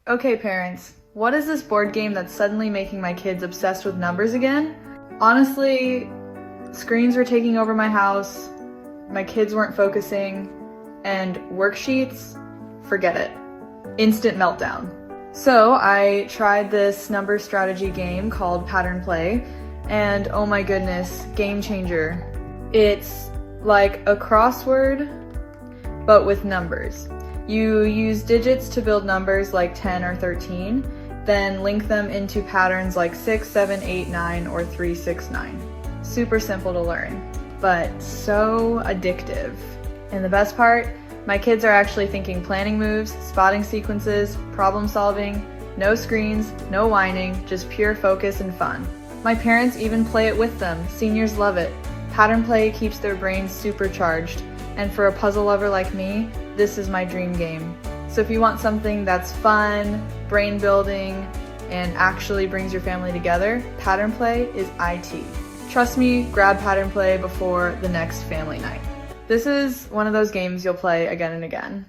Okay, parents, what is this board game that's suddenly making my kids obsessed with numbers again? Honestly, screens were taking over my house, my kids weren't focusing, and worksheets, forget it. Instant meltdown. So I tried this number strategy game called PatternPlay, and oh my goodness, game changer. It's like a crossword, but with numbers. You use digits to build numbers like 10 or 13, then link them into patterns like 6, 7, 8, 9, or 3, 6, 9. Super simple to learn, but so addictive. And the best part, my kids are actually thinking planning moves, spotting sequences, problem solving, no screens, no whining, just pure focus and fun. My parents even play it with them. Seniors love it. PatternPlay keeps their brains supercharged, and for a puzzle lover like me, this is my dream game. So if you want something that's fun, brain building, and actually brings your family together, PatternPlay is IT. Trust me, grab PatternPlay before the next family night. This is one of those games you'll play again and again.